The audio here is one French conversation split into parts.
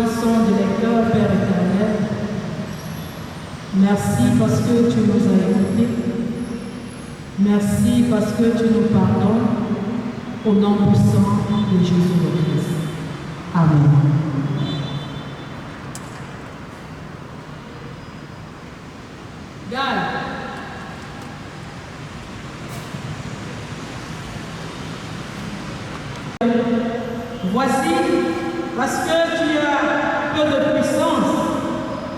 qui sont de lecteurs, Père éternel. Merci parce que tu nous as écoutés. Merci parce que tu nous pardonnes. Au nom puissant de Jésus le Christ. Amen. Gal. Voici, parce que tu as peu de puissance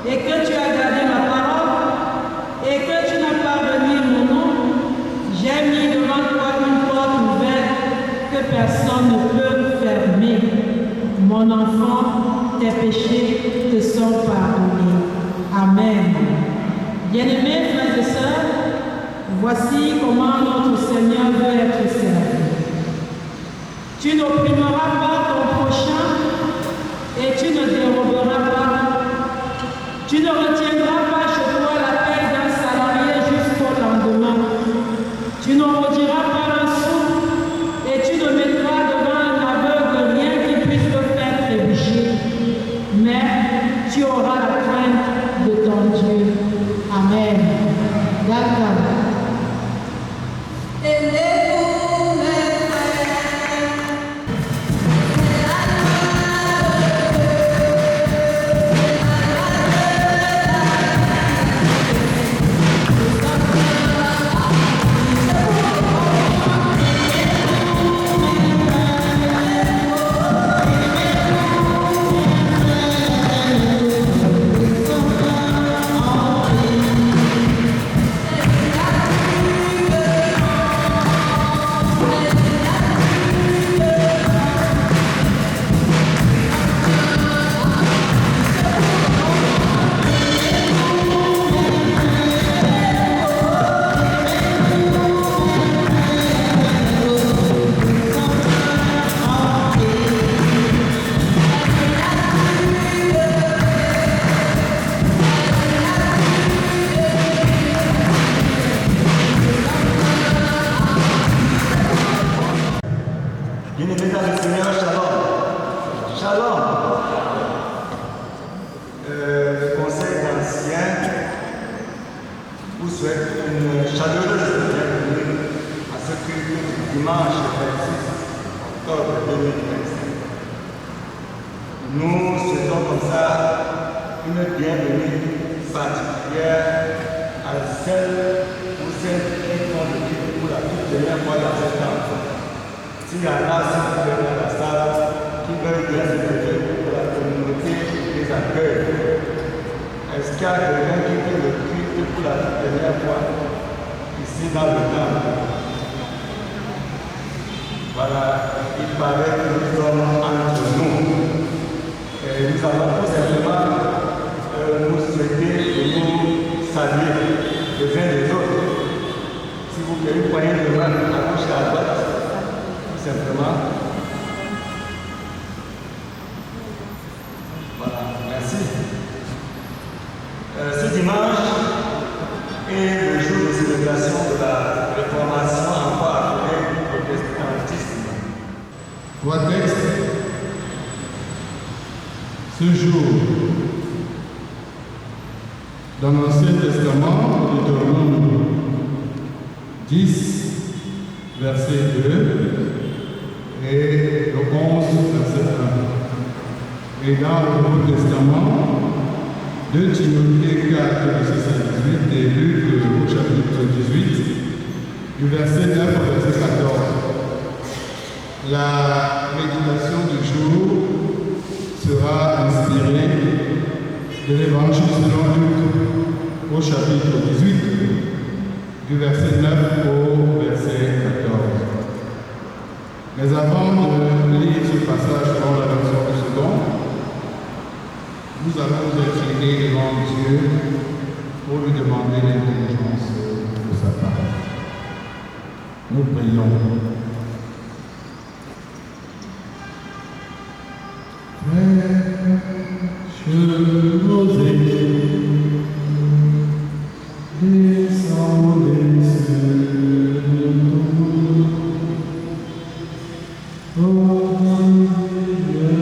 et que tu as gardé ma parole et que tu n'as pas renié mon nom, j'ai mis devant toi une porte ouverte que personne ne peut fermer. Mon enfant, tes péchés te sont pardonnés. Amen. Bien-aimés frères et sœurs, voici comment notre Seigneur veut être servi. Tu n'opprimeras pas ton prochain et tu ne déroberas pas. Tu ne retiendras pas chez toi la paie d'un salarié jusqu'au lendemain. Tu ne rediras pas un sou et tu ne mettras devant un aveugle rien qui puisse te faire trébucher. Mais tu auras la crainte de ton Dieu. Amen. D'accord. Bien-aimés dans le Seigneur, shalom. Shalom. Le conseil d'anciens vous souhaite une chaleureuse bienvenue à ce culte dimanche 26 octobre 2025. Nous souhaitons comme ça une bienvenue particulière à celles ou celles qui font le culte pour la toute dernière fois dans cette temps. S'il y en a, s'il vous plaît, dans la salle, qui veulent bien se lever pour la communauté les accueille. Est-ce qu'il y a quelqu'un qui fait le culte pour la dernière fois ici dans le temple? Voilà, il paraît que nous sommes entre nous. Et nous allons tout simplement nous souhaiter et nous saluer les uns les autres. Si vous voulez une poignée de main à gauche et à droite, simplement. Voilà, merci. Ce dimanche est le jour de célébration de la réformation encore appelée protestantisme. Trois textes. Ce jour, dans l'Ancien Testament, Deutéronome 10, verset 2, et le 11, verset 1. Et dans le Nouveau Testament, 2 Timothée 4, verset 18, et Luc au chapitre 18, du verset 9 au verset 14. La méditation du jour sera inspirée de l'Évangile selon Luc au chapitre 18, du verset 9 au verset 14. Mais avant de lire ce passage dans la version du second, nous allons nous incliner devant Dieu pour lui demander l'intelligence de sa parole. Nous prions. Frère, José, descends des cieux, oh Dieu,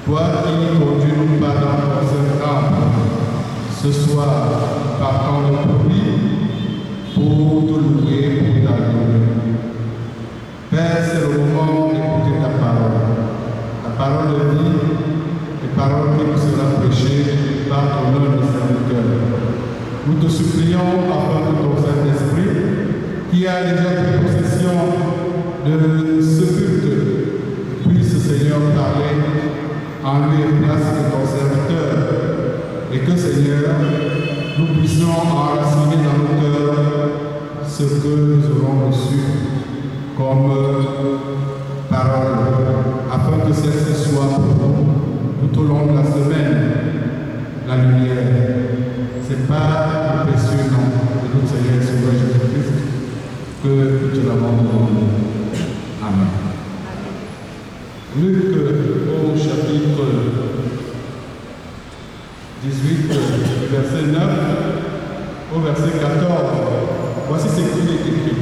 Toi qui conduis nos pas dans ce temple, ce soir, partons de lui pour te louer, pour t'adorer. Père, c'est le moment d'écouter ta parole de vie, les paroles qui nous seront prêchées par ton nom de serviteur. Nous te supplions, afin que ton Saint-Esprit, qui a déjà pris possession de ce culte, puisse, Seigneur, parler en lieu et place de ton serviteur, et que, Seigneur, nous puissions enraciner dans nos cœurs ce que nous aurons reçu comme parole, afin que celle-ci soit pour nous tout au long de la semaine la lumière. C'est par le précieux nom de notre Seigneur et Sauveur Jésus-Christ que nous te l'avons demandé. Amen. Luc au chapitre 18, verset 9 au verset 14. Voici ce qu'il est écrit.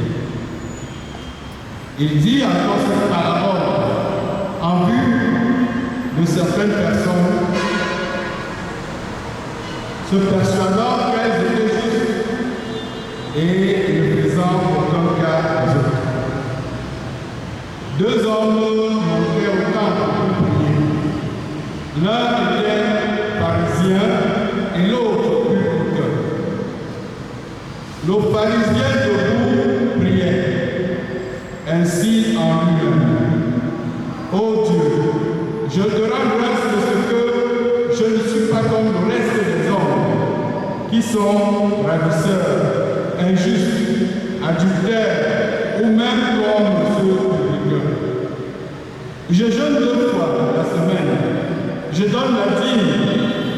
Il dit encore cette parabole en vue de certaines personnes, se persuadant qu'elles étaient justes et ne faisant aucun cas aux autres. Deux hommes montaient au temple pour prier. L'un était pharisien et l'autre publicain. Le pharisien debout priait, ainsi en lui-même. Ô Dieu, je te rends grâce de ce que je ne suis pas comme le reste des hommes, qui sont ravisseurs, injustes, adultères, ou même comme ceux publicains. Je jeûne 2 fois la semaine. Je donne la dîme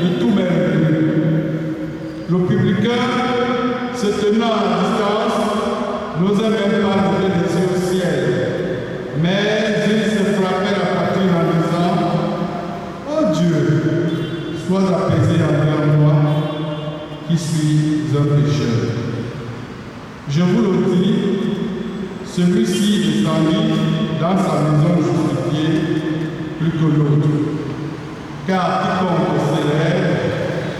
de tous mes revenus. Le publicain, se tenant à distance, n'osait même pas lever les yeux au ciel. Mais il se frappait la poitrine en disant: oh Dieu, sois apaisé envers moi, qui suis un pécheur. Je vous le dis, celui-ci descendit dans sa maison justifiée plus que l'autre. Car quiconque s'élève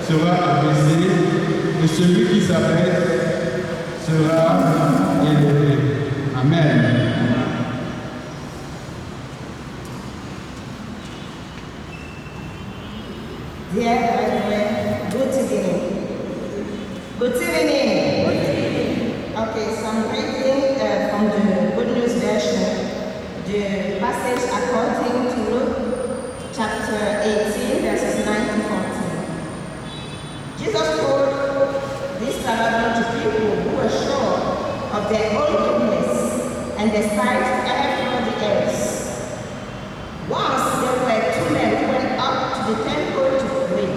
sera abaissé, et celui qui s'abaisse sera élevé. Amen. Dear brethren, good evening. Good evening. Okay, so I'm reading from the Good News Version, the passage according to Luke chapter 18, verses 9 to 14. Jesus told this parable to people who were sure of their own goodness and despised everybody else. Once there were 2 men who went up to the temple to pray.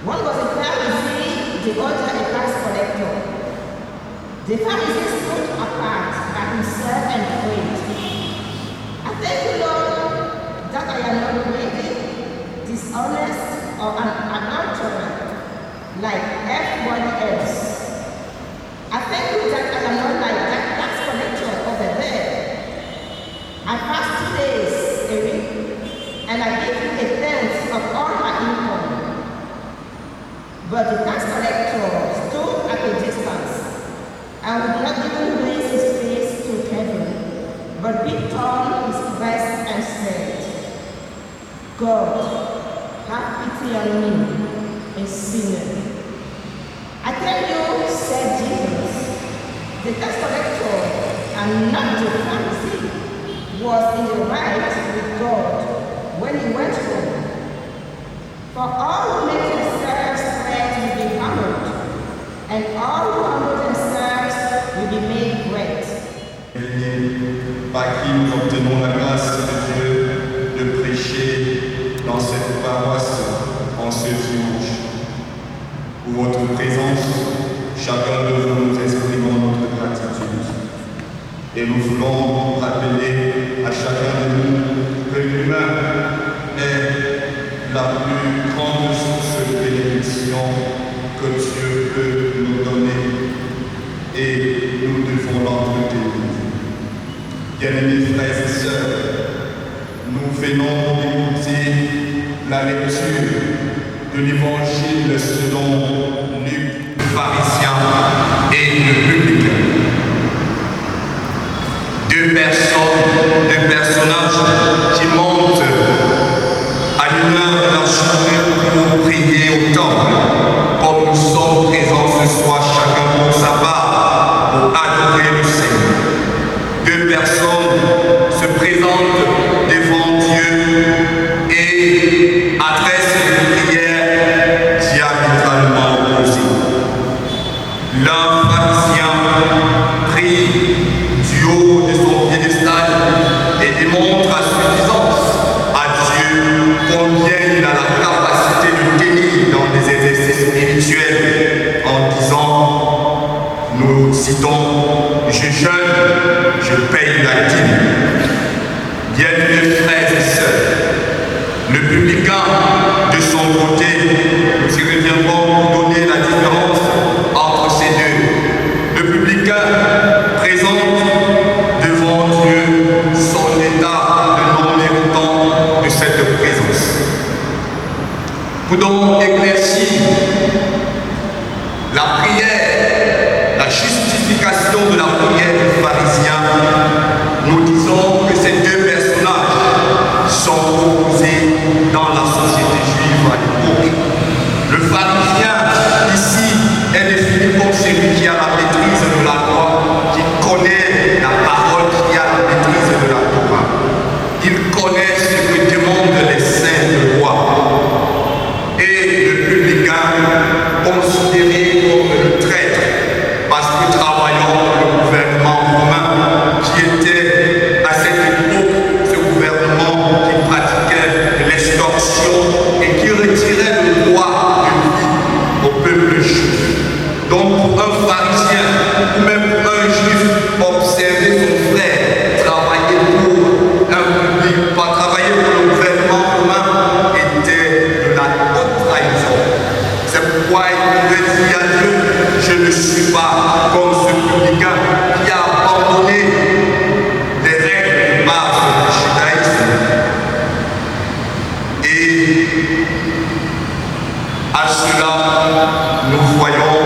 One was a Pharisee, the other a tax collector. The Pharisee stood apart by himself and prayed, I thank you, Lord, that I am not greedy, dishonest, or an adulterer like everybody else. I thank you that I am not like that tax collector over there. I fast 2 days a week, and I give you 1/10 of all my income. But the tax collector stood at a distance and would not even raise his face to heaven, but beat on his breast and said, God, have pity on me, a sinner. I tell you, said Jesus, the tax collector and not the Pharisee was in the right with God when he went home. For all who make themselves great will be humbled, and all who humble themselves will be made great. Par qui nous obtenons la grâce de Dieu de prêcher dans cette paroisse en ce dimanche. Pour votre présence, chacun de vous nous exprimons notre gratitude. Et nous voulons rappeler à chacun de nous que l'humain est la plus grande source de bénédiction que Dieu peut nous donner. Et nous devons l'entretenir. Bien-aimés frères et sœurs, nous nous venons d'écouter la lecture de l'évangile selon Luc, le pharisien et le publicain. Deux personnages qui montent à une heure de la journée pour prier au temple, comme nous sommes présents ce soir, chacun pour sa part, pour adorer le Seigneur. Deux personnes se présentent devant Dieu et adressent une prière diamétralement opposée. L'un pharisien prie du haut de son piédestal et démontre à suffisance à Dieu combien il a la capacité de tenir dans des exercices spirituels en disant, nous citons, je jeûne, je paye la dîme. Bien-aimés frères et sœurs, le publicain de son côté, nous y reviendrons pour donner la différence entre ces deux. Le publicain présente devant Dieu son état de non-méritant de cette présence. Pour donc éclaircir la prière, la justification de la prière du pharisien, nous disons que ces deux personnages sont opposés dans la société juive à l'époque. Le pharisien, ici, est défini comme celui qui a la maîtrise de la loi, qui connaît la parole, qui a la maîtrise de la Torah. Il connaît ce que demandent les saintes lois. Et le publicain, considéré comme le traître, parce que travaillant dans le gouvernement romain, qui était à cette époque ce gouvernement qui pratiquait l'extorsion et qui retirait le droit de vie au peuple juif. Donc pour un pharisien ou même pour un juif, observer son frère travailler pour un public, pas travailler pour le gouvernement romain, était de la haute trahison. C'est pourquoi il pouvait dire à Dieu, je ne suis pas comme ce publicain qui a abandonné les règles de base du judaïsme. Et à cela, nous voyons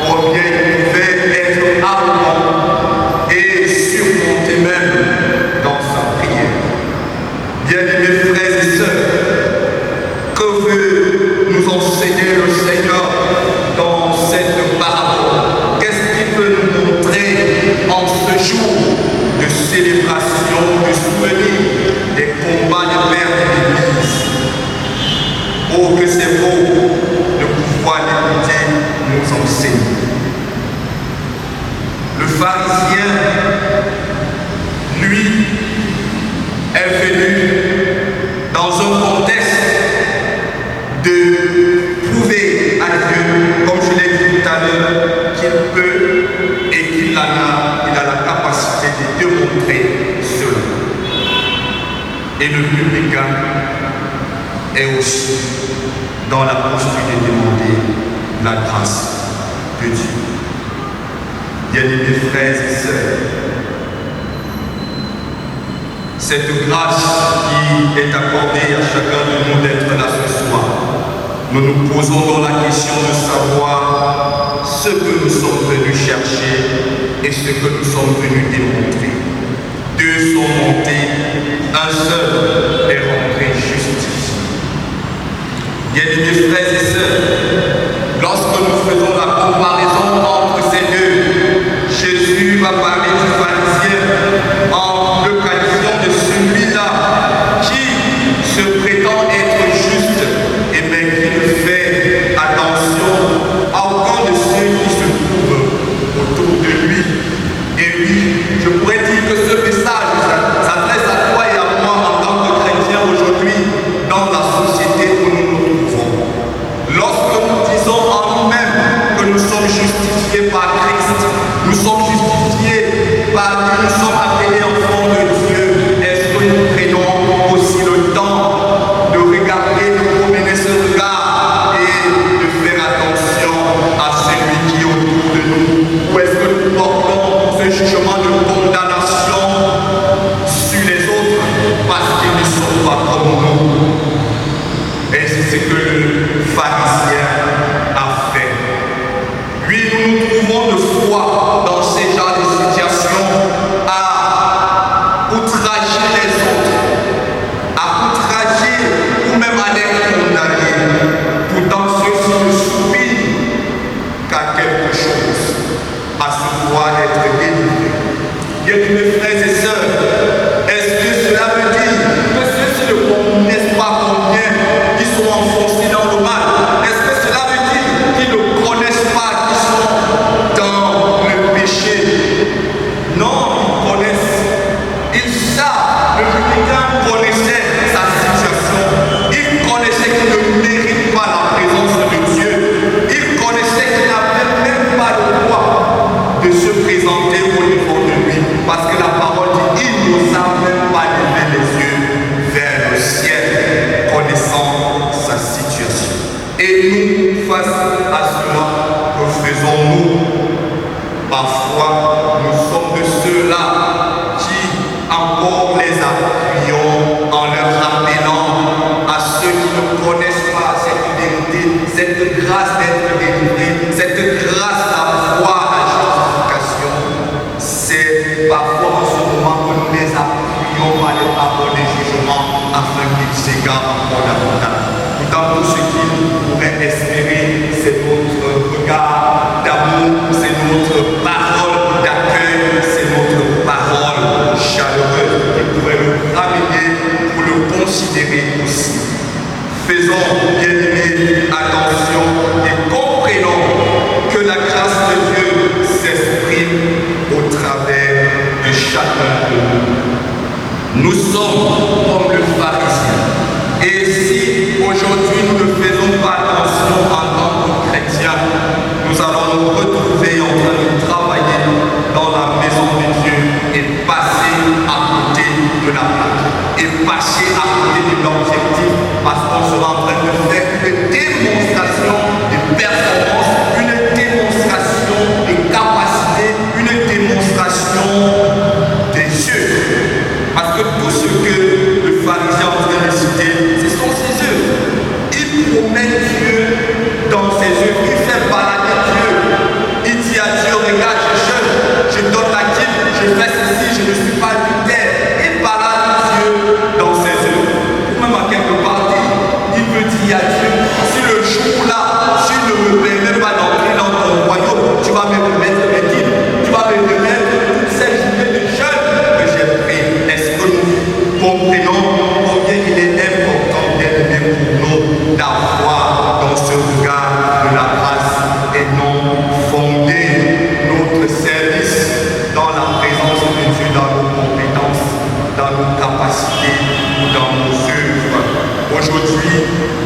combien il pouvait être arrogant et surmonter même dans sa prière. Bien-aimés frères et sœurs, que veut nous enseigner le Seigneur dans cette parabole? Qu'est-ce qu'il veut nous montrer en ce jour de célébration, de souvenir des combats des pères de l'Église? Oh, que c'est beau de pouvoir l'écouter nous enseigner. Le pharisien, lui, est venu dans un contexte de prouver à Dieu, comme je l'ai dit tout à l'heure, qu'il peut et qu'il a la capacité de démontrer cela. Et le publicain est aussi dans la posture de demander la grâce de Dieu. Bien-aimés frères et sœurs, cette grâce qui est accordée à chacun de nous d'être là ce soir, nous nous posons dans la question de savoir ce que nous sommes venus chercher et ce que nous sommes venus démontrer. Deux sont montés, un seul est rentré justifié. Bien-aimés frères et sœurs, lorsque nous faisons la comparaison entre ces deux, Jésus va parler du pharisien en le qualifiant de celui-là qui se prétend être juste et mais qui ne fait attention à aucun de ceux qui se trouvent autour de lui. Et oui, je pourrais dire que ce message s'adresse à toi et à moi en tant que chrétiens aujourd'hui dans la société où nous nous trouvons. Lorsque nous disons en nous-mêmes que nous sommes justifiés par Christ, nous sommes justifiés par Dieu, nous sommes appelés enfants de Dieu, est-ce que nous prenons aussi le temps de regarder, de promener ce regard et de faire attention à celui qui est autour de nous? Ou est-ce que nous portons ce jugement de condamnation sur les autres parce qu'ils ne sont pas pour nous. Et c'est ce que le pharisien a fait. Lui, nous nous trouvons de fois dans ces genres de situations à outrager les autres, à outrager ou même à les condamner. Pourtant, ceux-ci ne soupirent qu'à quelque chose, à se voir être délivrés. Bien-aimés frères et sœurs, est-ce que cela veut dire que ceux-ci ne connaissent pas combien ils sont enfoncés dans le mal? Est-ce que cela veut dire qu'ils ne connaissent pas qu'ils sont dans le péché? Non, ils connaissent. Ils savent, le publicain connaissait sa situation. Il connaissait qu'il ne mérite pas la présence de Dieu. Il connaissait qu'il n'avait même pas le droit de se présenter au niveau de lui. Parce que la parole dit, il n'osa même pas lever les yeux vers le ciel, connaissant sa situation. Et nous, face à cela, que faisons-nous? Parfois, nous sommes de ceux-là qui encore les appuyons en leur rappelant à ceux qui ne connaissent pas cette vérité, cette grâce d'être délivré, cette grâce d'avoir la justification. C'est parfois en ce moment que nous les appuyons par les paroles des jugements afin qu'ils s'égarent encore davantage. Pourtant, tout ce qu'ils pourraient espérer, c'est notre regard d'amour, c'est notre parole d'accueil, c'est notre parole chaleureuse qui pourrait le ramener pour le considérer aussi. Faisons, bien-aimés, attention et comprenons que la grâce de Dieu s'exprime au travers de chacun de nous. Nous sommes comme le pharisien. Et si aujourd'hui nous ne faisons pas attention en tant que chrétiens, nous allons nous retrouver en train de travailler dans la maison de Dieu et passer à côté de la plaque, et passer à côté de l'objectif, parce qu'on sera en train de faire une démonstration de performance, une démonstration de capacité, une démonstration des yeux. Parce que tout ce que le pharisien est en train de citer, ce sont ses œuvres. Il promet Dieu dans ses œuvres, il fait balader Dieu. Il dit à Dieu, regarde, je jeûne, je donne la dîme, je fais ceci, je ne suis pas adultère. Il balade Dieu dans ses œuvres. Ou même à quelque part, il veut dire à Dieu, si le jour-là, si ne me permet pas d'entrer dans ton royaume, tu vas me remettre mes dîmes, tu vas me remettre toutes ces journées de jeûne que j'ai pris. Est-ce que nous comprenons combien il est important d'être pour nous d'avoir dans ce regard de la grâce et non fonder notre service dans la présence de Dieu, dans nos compétences, dans nos capacités ou dans nos œuvres. Aujourd'hui,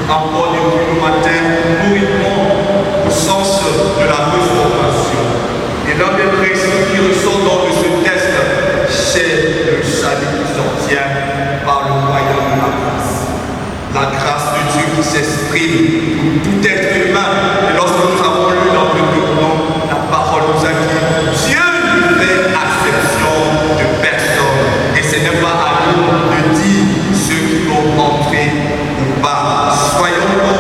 encore depuis le matin, nous vivons au sens de la reformation. Et l'un des principes qui ressort dans ce texte, c'est le salut qui s'obtient par le moyen de la grâce. La grâce de Dieu qui s'exprime pour tout être humain. Et lorsque nous avons lu dans le Deutéronome, la parole nous a dit, Dieu ne fait acception de personne. Et ce n'est pas à nous de dire ceux qui vont entrer ou pas. Soyons donc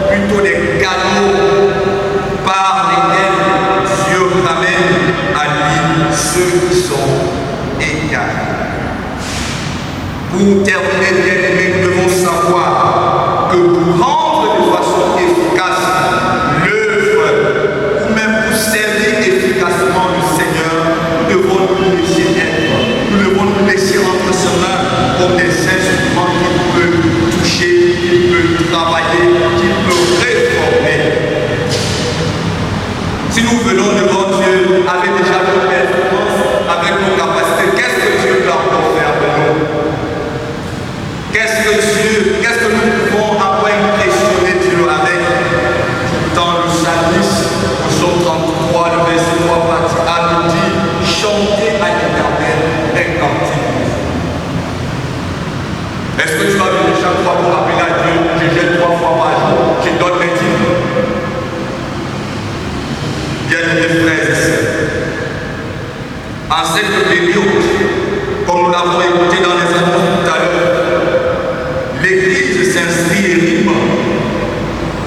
plutôt des canaux par lesquels Dieu ramène à lui ceux qui sont égaux. Pour terminer, bien aimés, nous devons savoir que pour rendre de façon efficace l'Église s'inscrit et rime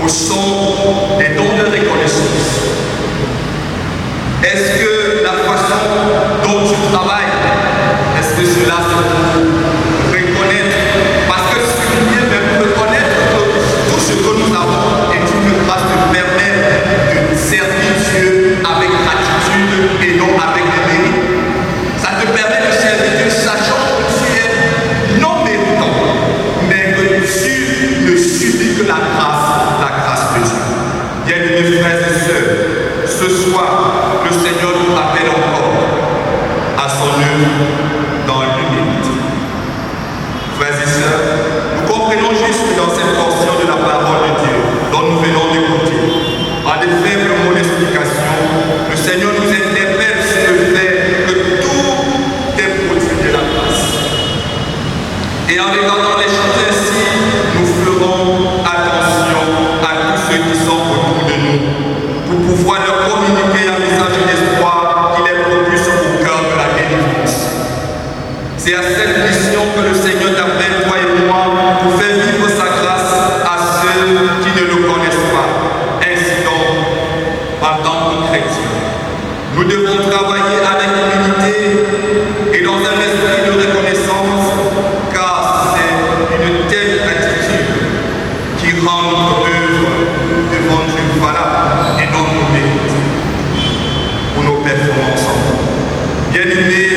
au son des dons de reconnaissance. Est-ce que la façon dont tu travailles, est-ce que cela se reconnaître? Parce que souligner même reconnaître que tout ce que nous avons est une grâce qui permet de servir Dieu avec gratitude et non avec des mérites. Ça te permet de servir Dieu sachant que tu es non méritant, mais que tu ne subis que la grâce de Dieu. Bien-aimés frères et sœurs, ce soir, le Seigneur nous appelle encore à son œuvre dans l'humilité. Frères et sœurs, nous comprenons juste dans cette portion de la parole de Dieu dont nous venons d'écouter, en des faibles mots d'explication, le Seigneur nous interpelle sur le fait que tout est produit de la grâce. Et en regardant les choses ainsi, nous ferons attention à tous ceux qui sont autour de nous pour pouvoir leur communiquer un message d'espoir qui les propulse au cœur de la délivrance. C'est à cette mission que le Seigneur t'appelle, toi et moi, pour faire vivre sa grâce à ceux qui ne le connaissent pas. Ainsi donc, en tant que chrétiens, nous devons travailler avec humilité et dans un esprit de reconnaissance, car c'est une telle attitude qui rend notre œuvre devant Dieu valable et non nos mérites ou nos performances. Bien-aimés,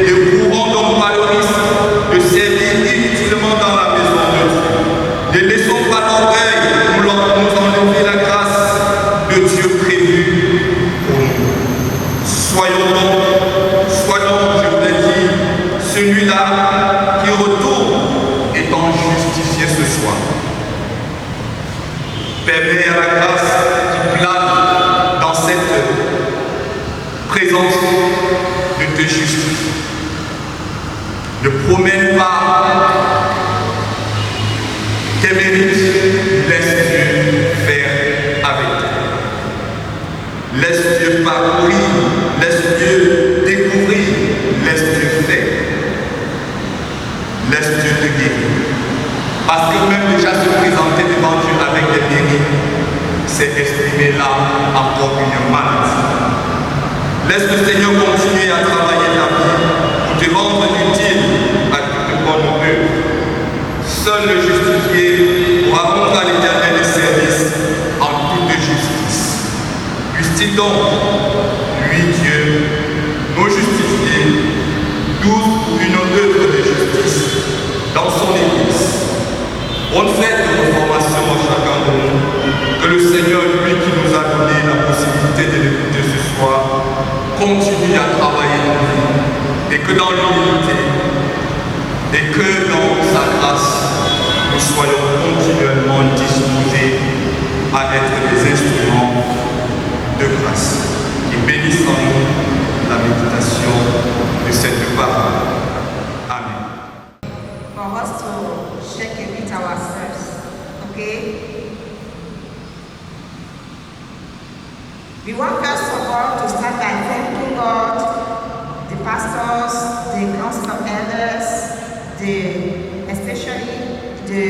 ne courons donc pas le risque de servir inutilement dans la maison de Dieu. Ne laissons pas l'orgueil nous enlever la grâce de Dieu prévue pour nous. Soyons, je vous l'ai dit, celui-là qui retourne étant justifié ce soir. Permets à la grâce qui plane dans cette présence de te justifier. Ne promène pas tes mérites, laisse Dieu faire avec toi. Laisse Dieu parcourir, laisse Dieu découvrir, laisse Dieu faire. Laisse Dieu te guérir. Parce que même déjà se présenter devant Dieu avec des mérites, c'est estimer là encore une maladie. Laisse le Seigneur continuer à travailler ta vie pour te rendre utile à toute bonne œuvre. Seul le justifié pourra rendre à l'Éternel des services en toute justice. Puisse-t-il donc, lui Dieu, nous justifier, d'où une œuvre de justice dans son Église. Bonne fête de reformation à chacun de nous. Que le Seigneur, lui qui nous a donné la possibilité de l'écouter ce soir, continue à travailler dans nous. Et que dans l'humilité, et que dans sa grâce, nous soyons continuellement disposés à être des instruments de grâce qui bénissent en nous la méditation de cette parole. Amen. For us to check a bit ourselves, okay? We want first of all to start by thanking God, the pastors, the council of elders, especially the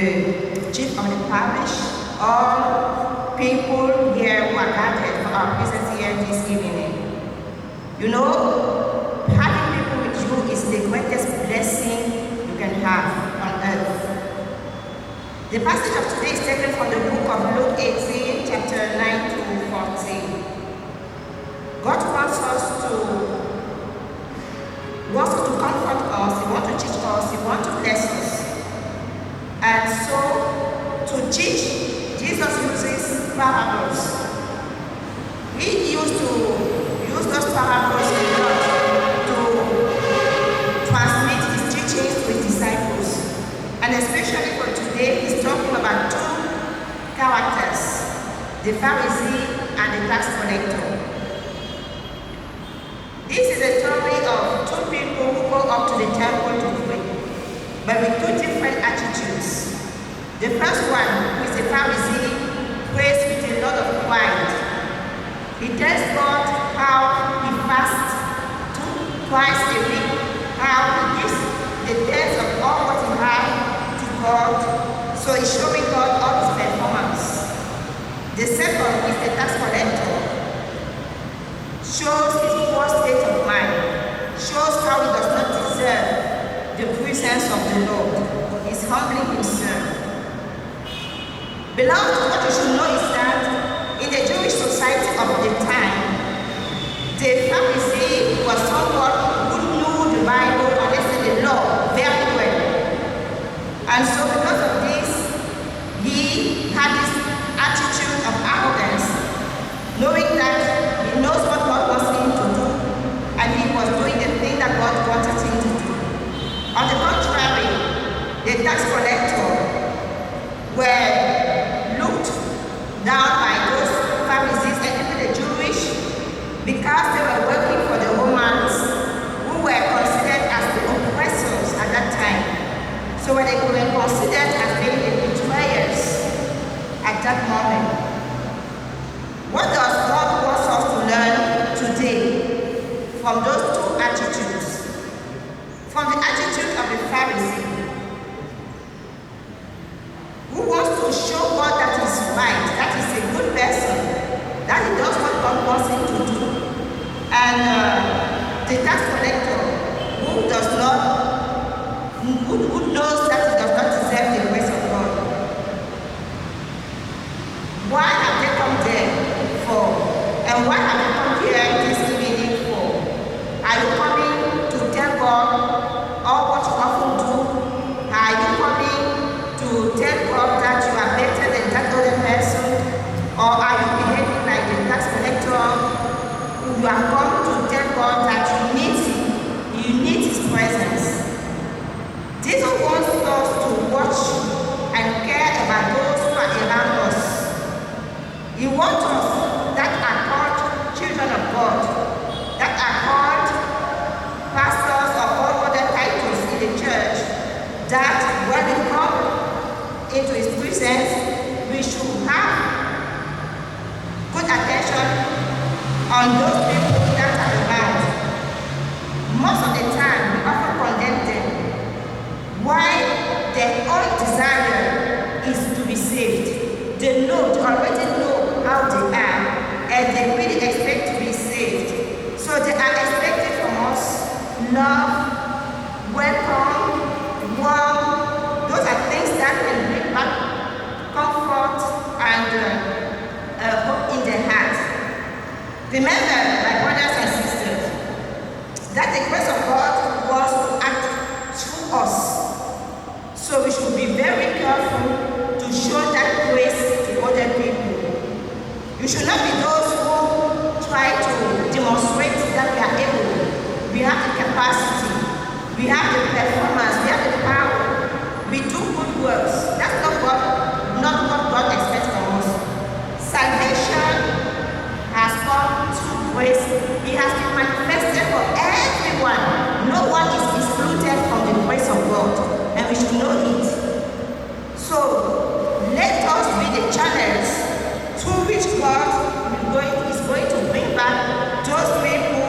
chief of the parish, all people here who are gathered for our presence here this evening. You know, having people with you is the greatest blessing you can have on earth. The passage of today is taken from the book of Luke 18, chapter 9 to 14. God wants us to comfort us, He wants to teach us, He wants to bless us. And so, to teach, Jesus uses parables. He used to use those parables a lot to transmit His teachings to His disciples. And especially for today, He's talking about two characters, the Pharisee and the tax collector. This is a story of two people who go up to the temple to pray, but with two different attitudes. The first one, who is a Pharisee, prays with a lot of pride. He tells God how he fasts twice a week, how he gives the tenth of all what he has to God, So he's showing God all his performance. The second is the tax collector. Shows his poor state of mind. Shows how he does not deserve the presence of the Lord. He's humbling himself. Beloved, what you should know is that in the Jewish society of the time, the Pharisee was someone who knew the Bible and the law very well. And so because of this, he had this attitude of arrogance, knowing that he knows what God wants him to do, and he was doing the thing that God wanted him to do. On the contrary, the tax collector were looked down by those Pharisees and even the Jewish, because they were working for the Romans, who were considered as the oppressors at that time. So when they were considered as being the betrayers at that moment. What does God want us to learn today from those two attitudes? From the attitude of the Pharisee, who wants to show God that he's right, that he's a good person, that he does what God wants him to do. And the tax collector, who does not, who knows that he does not deserve the grace of God. Why have they come there for? And why have they come here this evening for? Are you coming to tell God all what you often do? Are you coming to tell God that you are better than that other person? Or are you behaving like the tax collector? You are come to tell God that you need his presence. Jesus wants us to watch and care about those who are around us. He wants us that are called children of God, that are called pastors or all other titles in the church, that when we come into his presence, we should have good attention on those people that are around. Most of the time, we often condemn them. Why? Their own desire is to be saved. They already know how they are, and they really expect to be saved. So they are expecting from us love, welcome, warmth. Those are things that can bring back comfort and hope in their heart. Remember, my brothers and sisters, that the grace of God wants to act through us. So we should be very careful to show that grace to other people. You should not be those who try to demonstrate that we are able. We have the capacity, we have the performance, we have the power, we do good works. That's not what God expects from us. Salvation has come through grace. It has been manifested for everyone. No one is excluded from the grace of God, and we should know it. So let us be the channels through which God is going to bring back those people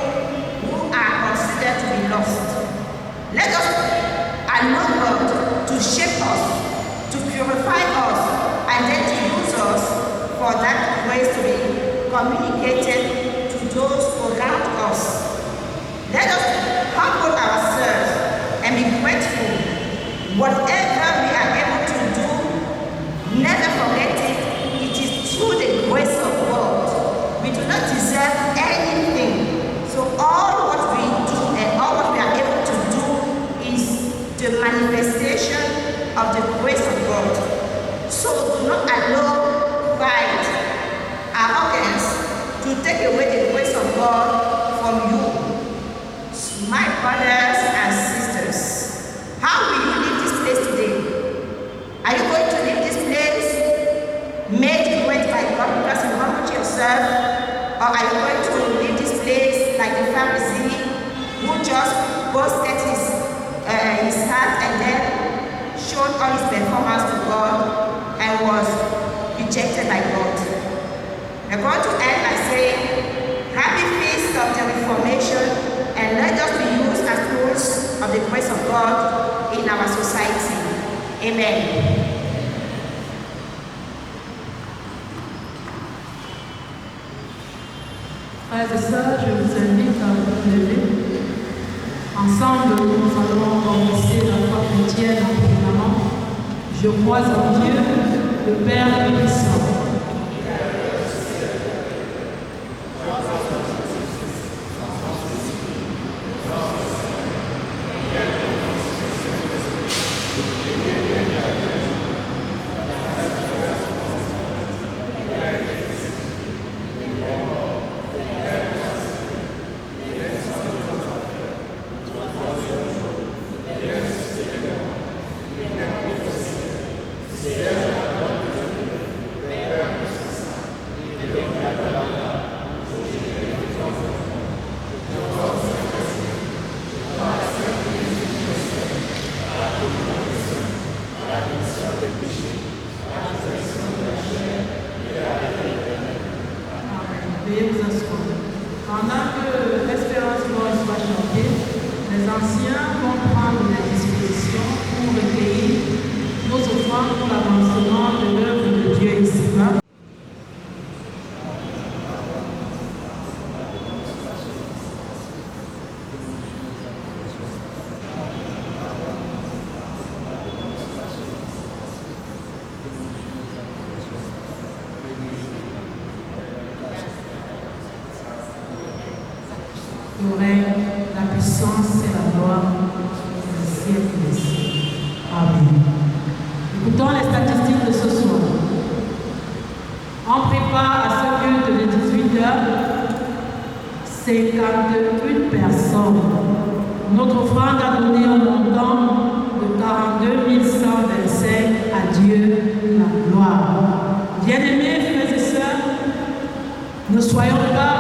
who are considered to be lost. Let us allow God to shape us, to purify us, and then to use us for that grace to be communicated to those around us. Let us humble ourselves and be grateful. Whatever we are able to do, never forget it. It is through the grace of God. We do not deserve anything. So all what we do and all what we are able to do is the manifestation of the grace of God. So do not allow pride, arrogance to take away the grace of God from you. My brothers and sisters, how will you leave this place today? Are you going to leave this place made great by God because you humbled yourself? Or are you going to leave this place like the Pharisee who just boasted his heart and then showed all his performance to God and was rejected by God? We're going to end by saying, Happy Feast of the Reformation, and let us be used as tools of the grace of God in our society. Amen. Frères et sœurs, je vous invite à vous lever. Ensemble, nous allons commencer la foi chrétienne en proclamant « Je crois en Dieu, le Père puissant. » Veuillez vous asseoir. Pendant que l'espérance morte soit chantée, les anciens vont prendre les dispositions pour recueillir nos offrandes pour l'avancement de l'œuvre de Dieu ici-bas. Le règne, la puissance et la gloire des siècles des siècles. Amen. Écoutons les statistiques de ce soir. On prépare à ce culte de 18h 51 personnes. Notre offrande a donné un montant de 42 125 à Dieu la gloire. Bien-aimés frères et sœurs, ne soyons pas